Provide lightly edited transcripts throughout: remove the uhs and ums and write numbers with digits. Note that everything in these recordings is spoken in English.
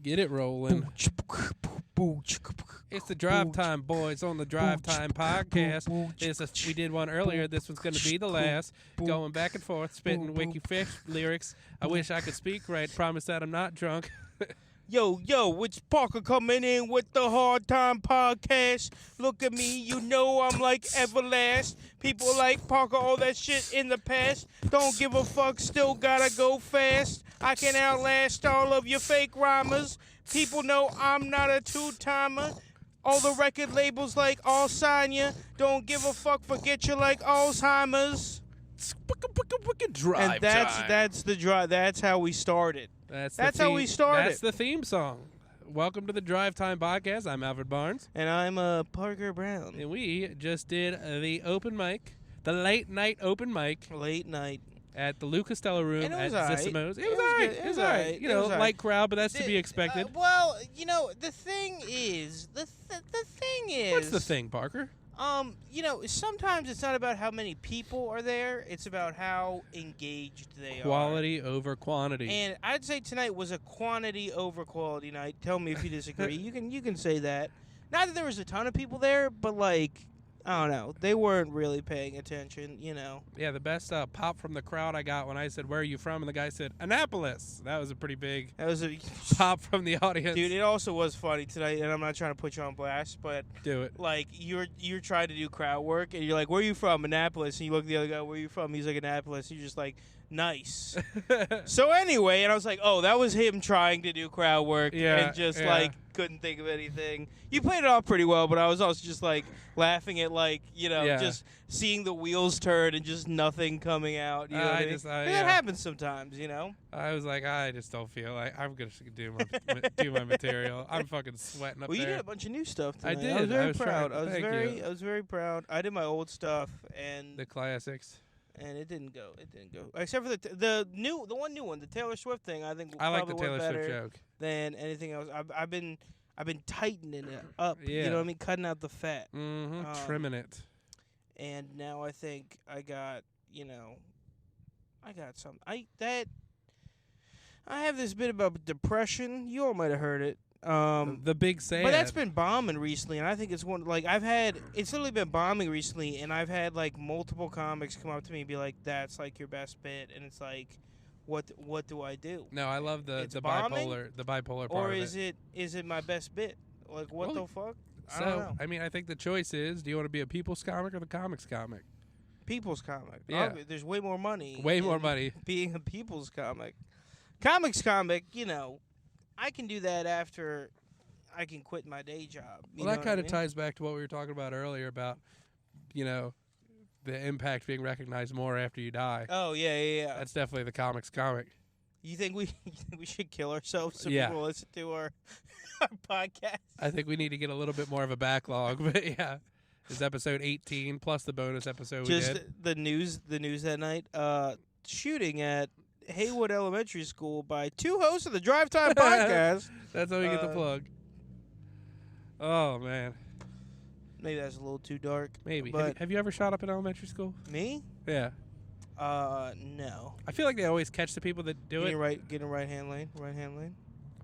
Get it rolling. It's the Drive Time Boys on the Drive Time Podcast. We did one earlier. This one's going to be the last. Going back and forth, spitting Wiki Fish lyrics. I wish I could speak right. Promise that I'm not drunk. Yo, it's Parker coming in with the Hard Time Podcast. Look at me, you know I'm like Everlast. People like Parker, all that shit in the past. Don't give a fuck, still gotta go fast. I can outlast all of your fake rhymers. People know I'm not a two-timer. All the record labels like all sign ya. Don't give a fuck, forget you like Alzheimer's. Drive and that's the drive. That's how we started. That's how we started. That's the theme song. Welcome to the Drive Time Podcast. I'm Alfred Barnes. And I'm Parker Brown. And we just did the open mic, the late night open mic. Late night. At the Lou Costello Room at Zissimo's. It was all right. You know, light crowd, but that's to be expected. Well, you know, the thing is... The thing is... What's the thing, Parker? You know, sometimes it's not about how many people are there. It's about how engaged they are. Quality over quantity. And I'd say tonight was a quantity over quality night. Tell me if you disagree. You can say that. Not that there was a ton of people there, but like, I don't know. They weren't really paying attention, you know. Yeah, the best pop from the crowd I got when I said, "Where are you from?" And the guy said, "Annapolis." That was a pretty big pop from the audience. Dude, it also was funny tonight, and I'm not trying to put you on blast, but do it. Like, you're trying to do crowd work, and you're like, "Where are you from?" Annapolis. And you look at the other guy, "Where are you from?" He's like, "Annapolis." You're just like, nice. So anyway, and I was like, oh, that was him trying to do crowd work and just like couldn't think of anything. You played it off pretty well, but I was also just like laughing at like, you know, just seeing the wheels turn and just nothing coming out. You know what I mean? That happens sometimes, you know? I was like, I just don't feel like I'm going to do my material. I'm fucking sweating up there. Well, you did a bunch of new stuff tonight. I did. I was very proud. I was very proud. I did my old stuff and the classics. And it didn't go. Except for the one new one, the Taylor Swift thing. I think I like the Taylor Swift joke than anything else. I've been tightening it up. Yeah. You know what I mean? Cutting out the fat. Mm-hmm. Trimming it. And now I think I got something. I have this bit about depression. You all might have heard it. The big sad. But that's been bombing recently, and I think it's one like it's literally been bombing recently, and I've had like multiple comics come up to me and be like, "That's like your best bit," and it's like, what do I do? No, I love the bipolar part. Or is it my best bit? Like what the fuck? I don't know. I mean, I think the choice is: do you want to be a people's comic or the comics comic? People's comic. Yeah. There's way more money. Way more money being a people's comic. Comics comic, you know. I can do that after I can quit my day job. Well, that kind of ties back to what we were talking about earlier about, you know, the impact being recognized more after you die. Oh, yeah. That's definitely the comics comic. You think we should kill ourselves so people listen to our podcast? I think we need to get a little bit more of a backlog, but yeah. It's episode 18 plus the bonus episode we did. Just the news that night. Shooting at Haywood Elementary School by two hosts of the Drive Time Podcast. That's how we get the plug. Oh, man. Maybe that's a little too dark. Maybe. Have you ever shot up in elementary school? Me? Yeah. No. I feel like they always catch the people that do it. Get in right hand lane.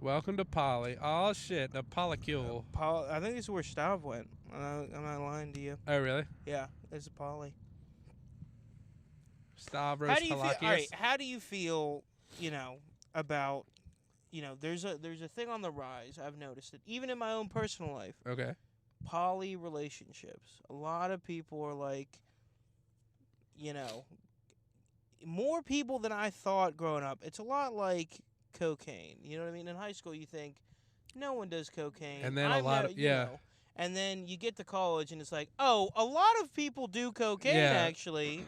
Welcome to Poly. Oh, shit. The polycule. I think this is where Stav went. I'm not lying to you. Oh, really? Yeah, it's a Poly. Stavros how do you feel? Halakias. All right, how do you feel? You know about, you know, there's a thing on the rise. I've noticed it even in my own personal life. Okay. Poly relationships. A lot of people are like, you know, more people than I thought growing up. It's a lot like cocaine. You know what I mean? In high school, you think no one does cocaine, and then you know, and then you get to college, and it's like, oh, a lot of people do cocaine actually.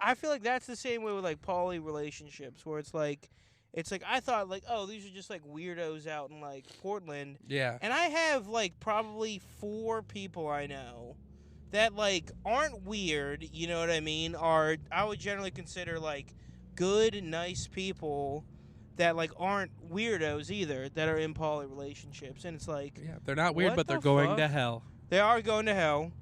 I feel like that's the same way with like poly relationships, where it's like I thought like, oh, these are just like weirdos out in like Portland. Yeah. And I have like probably 4 people I know that like aren't weird, you know what I mean? I would generally consider like good, nice people that like aren't weirdos either, that are in poly relationships. And it's like, they're not weird, but they're going to hell. They are going to hell.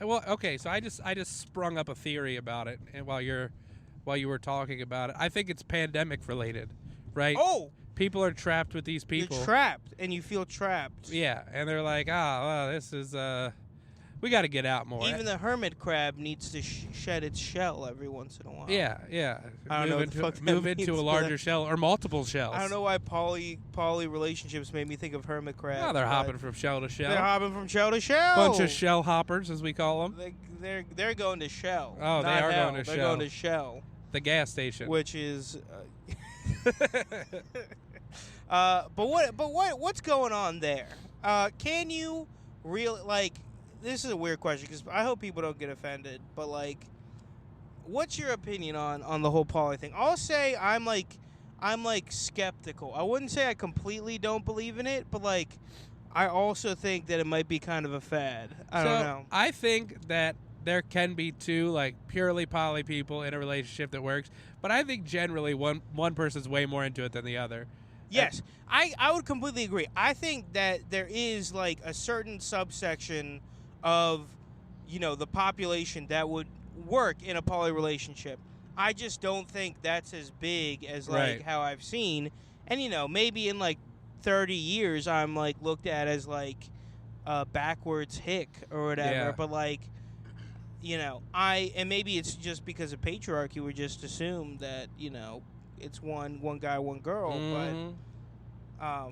Well, okay, so I just sprung up a theory about it, and while you were talking about it, I think it's pandemic related, right? Oh, people are trapped with these people. You're trapped, and you feel trapped. Yeah, and they're like, well, this is we got to get out more. Even the hermit crab needs to shed its shell every once in a while. Yeah. I don't know what the fuck that move means, into a but larger shell or multiple shells. I don't know why poly relationships made me think of hermit crabs. Oh, they're hopping from shell to shell. They're hopping from shell to shell. Bunch of shell hoppers, as we call them. They're going to shell. Oh, they not are hell. going to They're shell. going to shell, The gas station. which is. But what's going on there? Can you really like? This is a weird question because I hope people don't get offended. But like, what's your opinion on the whole poly thing? I'll say I'm like skeptical. I wouldn't say I completely don't believe in it, but like, I also think that it might be kind of a fad. I don't know. I think that there can be two like purely poly people in a relationship that works, but I think generally one person's way more into it than the other. Yes, I would completely agree. I think that there is like a certain subsection of, the population that would work in a poly relationship. I just don't think that's as big as like Right. how I've seen. And maybe in like 30 years I'm like looked at as like a backwards hick or whatever. Yeah. But like, and maybe it's just because of patriarchy we just assume that, it's one guy, one girl, Mhm. but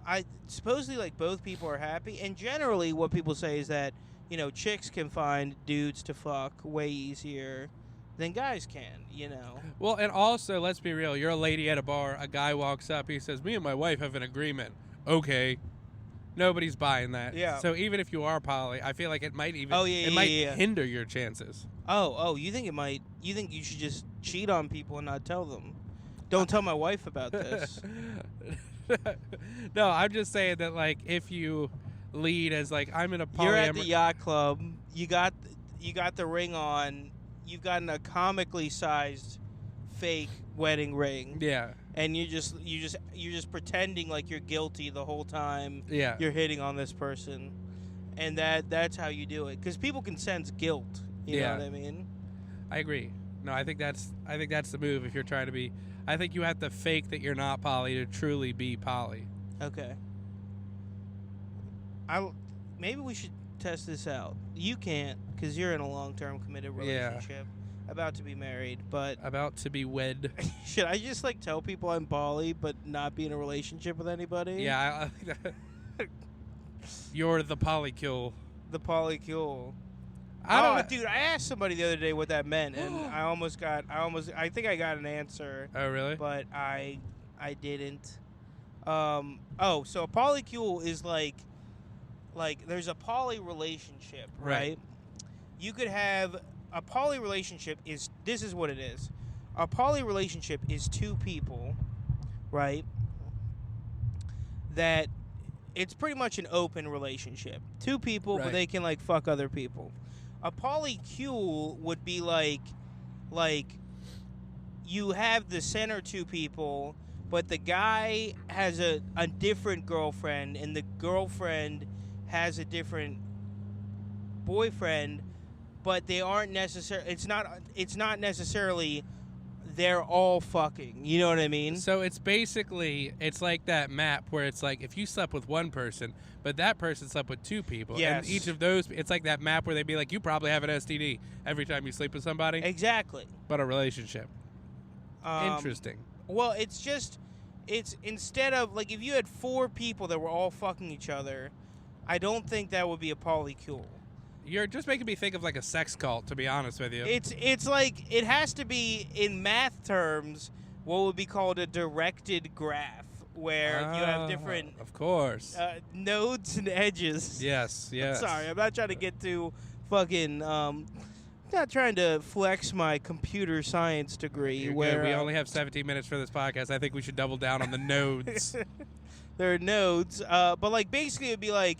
I supposedly like both people are happy, and generally what people say is that chicks can find dudes to fuck way easier than guys can. Well, and also, let's be real. You're a lady at a bar. A guy walks up. He says, "Me and my wife have an agreement." Okay. Nobody's buying that. Yeah. So even if you are poly, I feel like it might even yeah. hinder your chances. Oh, you think it might? You think you should just cheat on people and not tell them? Don't tell my wife about this. No, I'm just saying that like if you lead as like I'm in a You're at the polyamory. yacht club. You got the ring on. You've gotten a comically sized fake wedding ring. Yeah. And you're just pretending like you're guilty the whole time. Yeah. You're hitting on this person, and that's how you do it. Because people can sense guilt. You know what I mean? I agree. No, I think that's the move if you're trying to be. I think you have to fake that you're not poly to truly be poly. Okay. Maybe we should test this out. You can't because you're in a long-term committed relationship, about to be married. But About to be wed. should I just like tell people I'm poly but not be in a relationship with anybody? Yeah, I think that. You're the polycule. The polycule. I don't know. Dude, I asked somebody the other day what that meant, and I think I got an answer, Oh, really? but I didn't. So a polycule is like there's a poly relationship, right? You could have a poly relationship this is what it is. A poly relationship is two people, right? That it's pretty much an open relationship. Two people, but Right. they can like fuck other people. A polycule would be like you have the center two people, but the guy has a different girlfriend, and the girlfriend has a different boyfriend, but they aren't necessarily. It's not necessarily. They're all fucking. You know what I mean? So it's like that map where it's like if you slept with one person, but that person slept with two people. Yes. And each of those, it's like that map where they'd be like, you probably have an STD every time you sleep with somebody. Exactly. But a relationship. Interesting. Well, it's instead of like if you had four people that were all fucking each other, I don't think that would be a polycule. You're just making me think of like a sex cult, to be honest with you. It's like it has to be in math terms what would be called a directed graph, where you have different of course. nodes and edges. Yes. Sorry, I'm not trying to get too fucking. Not trying to flex my computer science degree. You're where good. We only have 17 minutes for this podcast. I think we should double down on the nodes. there are nodes, but like basically it'd be like.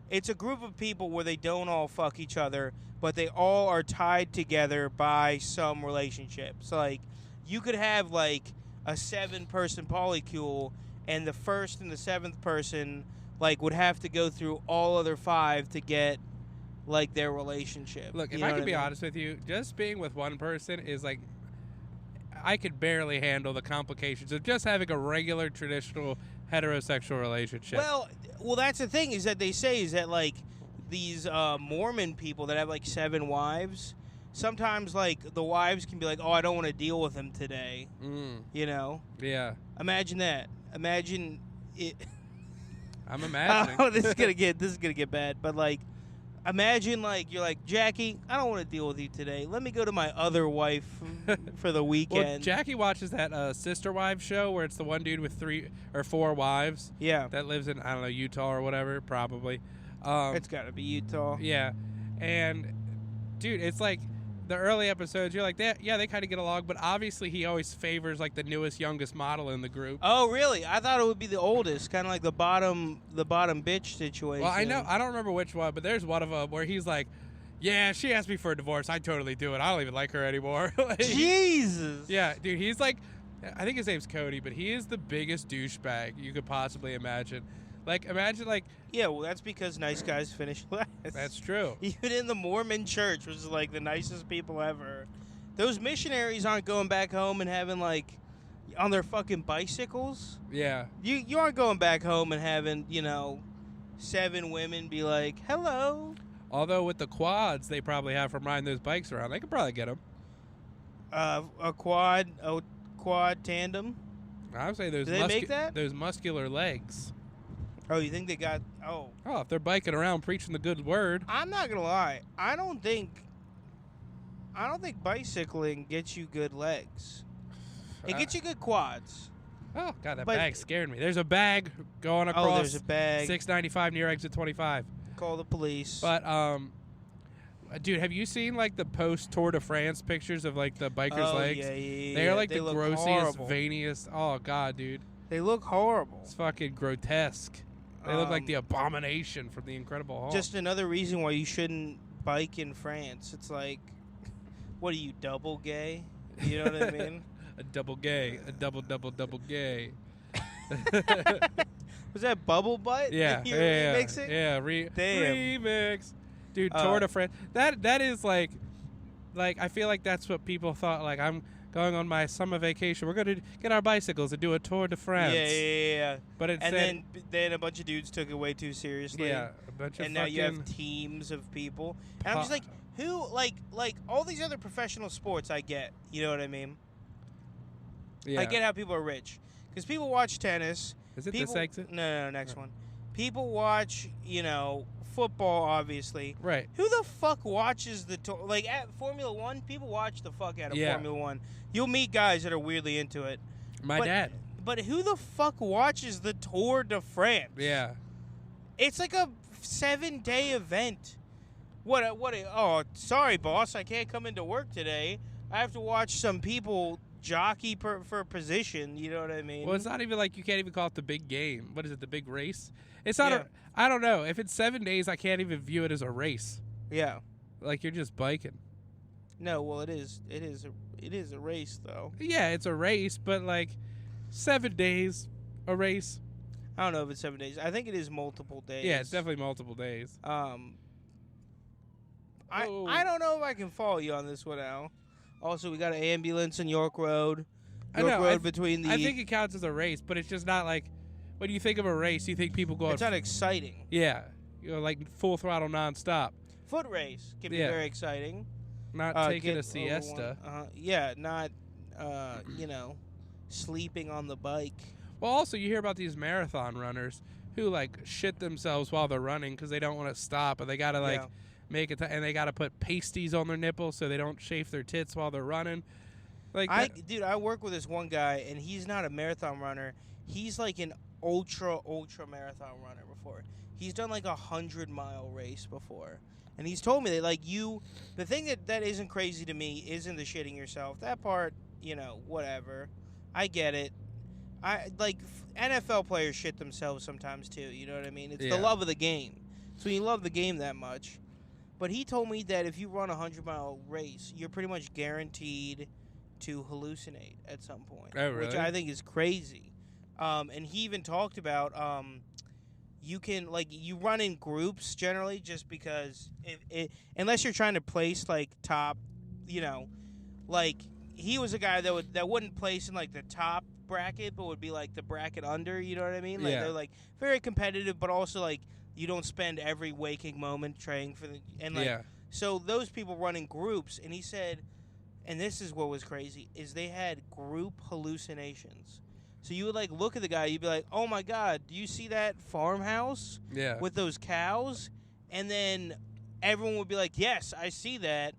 It's a group of people where they don't all fuck each other, but they all are tied together by some relationship. So, like, you could have, like, a 7-person polycule, and the first and the 7th person, like, would have to go through all other 5 to get, like, their relationship. Look, if You know I what can be mean? honest with you, just being with one person is like, I could barely handle the complications of just having a regular traditional heterosexual relationship. Well, that's the thing is that they say is that like these Mormon people that have like 7 wives, sometimes like the wives can be like, "Oh, I don't want to deal with him today." You know? Yeah. Imagine that. Imagine it. I'm imagining. Oh, this is gonna get bad. But like, imagine like you're like, Jackie, I don't want to deal with you today. Let me go to my other wife for the weekend. Well, Jackie watches that Sister Wives show where it's the one dude with 3 or 4 wives. Yeah. That lives in, I don't know, Utah or whatever, probably. It's got to be Utah. Yeah. And, dude, it's like the early episodes, you're like, they kind of get along, but obviously he always favors like the newest, youngest model in the group. Oh, really? I thought it would be the oldest, kind of like the bottom bitch situation. Well, I don't remember which one, but there's one of them where he's like, yeah, she asked me for a divorce. I'd totally do it. I don't even like her anymore. Like, Jesus. Yeah, dude, he's like, I think his name's Cody, but he is the biggest douchebag you could possibly imagine. Like, imagine, like... Yeah, well, that's because nice guys finish last. That's true. Even in the Mormon church, which is, like, the nicest people ever, those missionaries aren't going back home and having, like, on their fucking bicycles. Yeah. You aren't going back home and having, 7 women be like, hello. Although with the quads they probably have from riding those bikes around, they could probably get them. A quad tandem. I would say Do they make that? those muscular legs. Oh, you think they got... Oh, if they're biking around preaching the good word. I'm not gonna lie. I don't think bicycling gets you good legs. It gets you good quads. Oh, God, that bag scared me. There's a bag going across. Oh, there's a bag. 695 near exit 25. Call the police. But, dude, have you seen, like, the post-Tour de France pictures of, like, the bikers' legs? Yeah. They are, like, they the look grossiest, horrible. veiniest. Oh, God, dude. They look horrible. It's fucking grotesque. They look like the abomination from the Incredible Hulk. Just another reason why you shouldn't bike in France. It's like, what are you, double gay? You know what I mean? A double gay. A double gay. Was that Bubble Butt? Yeah. You yeah. remix it? Yeah. Damn. Remix. Dude, Tour de France. That is like I feel like that's what people thought. Like, I'm going on my summer vacation. We're going to get our bicycles and do a Tour de France. Yeah. But then a bunch of dudes took it way too seriously. Yeah, a bunch of and now you have teams of people. And I'm just like, who, like all these other professional sports I get. You know what I mean? Yeah. I get how people are rich. Because people watch tennis. Is it this exit? No, next one. People watch, football, obviously. Right. Who the fuck watches the tour? Like, at Formula 1, people watch the fuck out of Formula 1. You'll meet guys that are weirdly into it. My dad. But who the fuck watches the Tour de France? Yeah. It's like a 7-day event. Oh, sorry, boss. I can't come into work today. I have to watch some people jockey for position. You know what I mean? Well, it's not even like you can't even call it the big game. What is it, the big race? It's not I don't know. If it's 7 days, I can't even view it as a race. Yeah. Like, you're just biking. No, well, it is a race, though. Yeah, it's a race, but, like, 7 days, a race. I don't know if it's 7 days. I think it is multiple days. Yeah, it's definitely multiple days. I don't know if I can follow you on this one, Al. Also, we got an ambulance in York Road. Between the... I think it counts as a race, but it's just not like... When you think of a race, you think people go... It's not exciting. Yeah. Like full throttle nonstop. Foot race can be very exciting. Not taking a siesta. Yeah, not, sleeping on the bike. Well, also, you hear about these marathon runners who, like, shit themselves while they're running because they don't want to stop, and they got to, like... make it, and they got to put pasties on their nipples so they don't chafe their tits while they're running. Like, I work with this one guy, and he's not a marathon runner. He's like an ultra marathon runner before. He's done like 100-mile race before, and he's told me that like the thing that isn't crazy to me isn't the shitting yourself. That part, whatever. I get it. I like NFL players shit themselves sometimes too. You know what I mean? It's the love of the game. So you love the game that much. But he told me that if you run a 100-mile race, you're pretty much guaranteed to hallucinate at some point. Oh, really? Which I think is crazy. And he even talked about you can, like, you run in groups generally just because unless you're trying to place, like, top, like, he was a guy that wouldn't place in like the top bracket, but would be like the bracket under. You know what I mean? Like they're like very competitive, but also like you don't spend every waking moment training for so those people run in groups. And he said, and this is what was crazy, is they had group hallucinations. So you would like look at the guy, you'd be like, oh my God, do you see that farmhouse with those cows? And then everyone would be like, yes, I see that.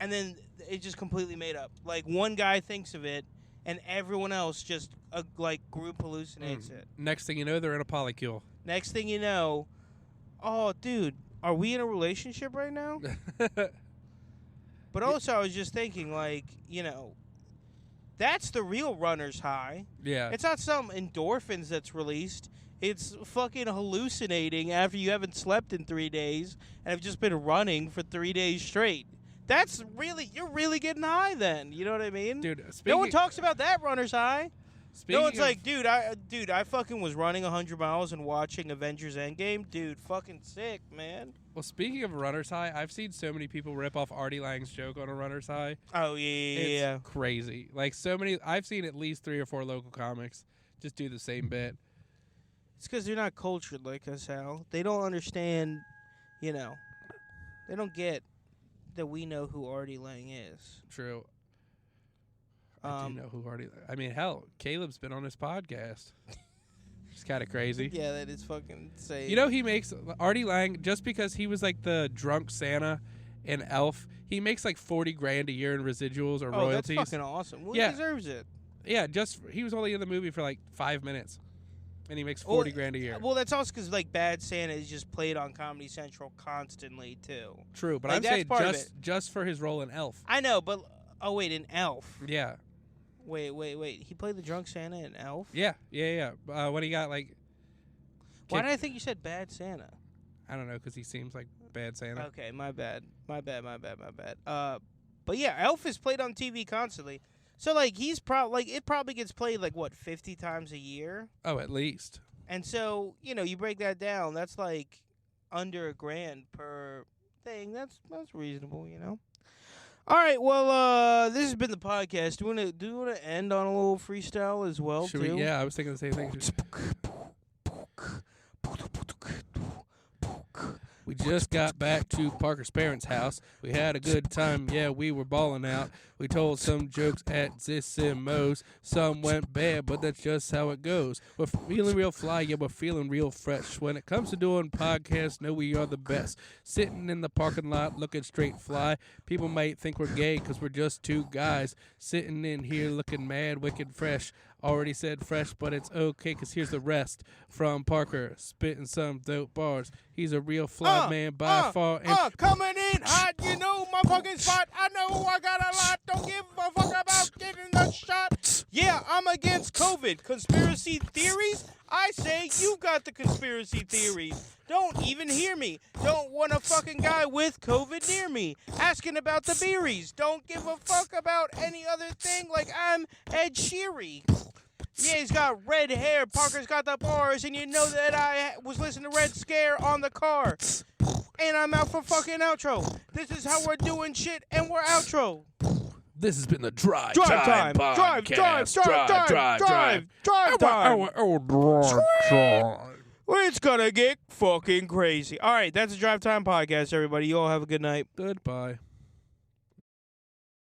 And then it just completely made up. Like one guy thinks of it, and everyone else just like group hallucinates it. Next thing you know, they're in a polycule. Next thing you know, oh, dude, are we in a relationship right now? But also, I was just thinking, like, you know, that's the real runner's high. Yeah. It's not some endorphins that's released. It's fucking hallucinating after you haven't slept in 3 days and have just been running for 3 days straight. That's really, you're really getting high then. You know what I mean? Dude, no one talks about that runner's high. No one's like, dude, I fucking was running 100 miles and watching Avengers Endgame. Dude, fucking sick, man. Well, speaking of runner's high, I've seen so many people rip off Artie Lang's joke on a runner's high. Oh, yeah. It's crazy. Like, so many, I've seen at least 3 or 4 local comics just do the same bit. It's because they're not cultured like us, Hal. They don't understand, you know, they don't get that we know who Artie Lang is. True. I do know who Artie. I mean, hell, Caleb's been on his podcast. It's kind of crazy. Yeah, that is fucking insane. You know, he makes Artie Lang just because he was like the drunk Santa in Elf. He makes like $40,000 a year in residuals or royalties. That's fucking awesome. Well, he deserves it. Yeah, he was only in the movie for like 5 minutes, and he makes $40,000 a year. Well, that's also because like Bad Santa is just played on Comedy Central constantly too. True, but like, I'm saying just for his role in Elf. I know, but wait, in Elf. Yeah. Wait. He played the drunk Santa in Elf? Yeah. When he got, like... Why did I think you said Bad Santa? I don't know, because he seems like Bad Santa. Okay, my bad. But yeah, Elf is played on TV constantly. So, like, he's it probably gets played, like, what, 50 times a year? Oh, at least. And so, you know, you break that down, that's, like, under $1,000 per thing. That's reasonable, you know? All right, well, this has been the podcast. Do you want to end on a little freestyle as well, too? Yeah, I was thinking the same thing. We just got back to Parker's parents' house. We had a good time. Yeah, we were balling out. We told some jokes at Zissimo's. Some went bad, but that's just how it goes. We're feeling real fly. Yeah, we're feeling real fresh. When it comes to doing podcasts, know we are the best. Sitting in the parking lot looking straight fly. People might think we're gay because we're just 2 guys sitting in here looking mad, wicked fresh. Already said fresh, but it's okay, because here's the rest from Parker, spitting some dope bars. He's a real fly man by far. Coming in hot, you know my fucking spot. I know I got a lot, don't give a fuck about getting the shot. Yeah, I'm against COVID. Conspiracy theories? I say you got the conspiracy theories. Don't even hear me. Don't want a fucking guy with COVID near me. Asking about the beeries. Don't give a fuck about any other thing like I'm Ed Sheeran. Yeah, he's got red hair. Parker's got the bars. And you know that I was listening to Red Scare on the car. And I'm out for fucking outro. This is how we're doing shit, and we're outro. This has been the Drive Time Podcast. It's gonna get fucking crazy. All right, that's a Drive Time Podcast, everybody. You all have a good night. Goodbye.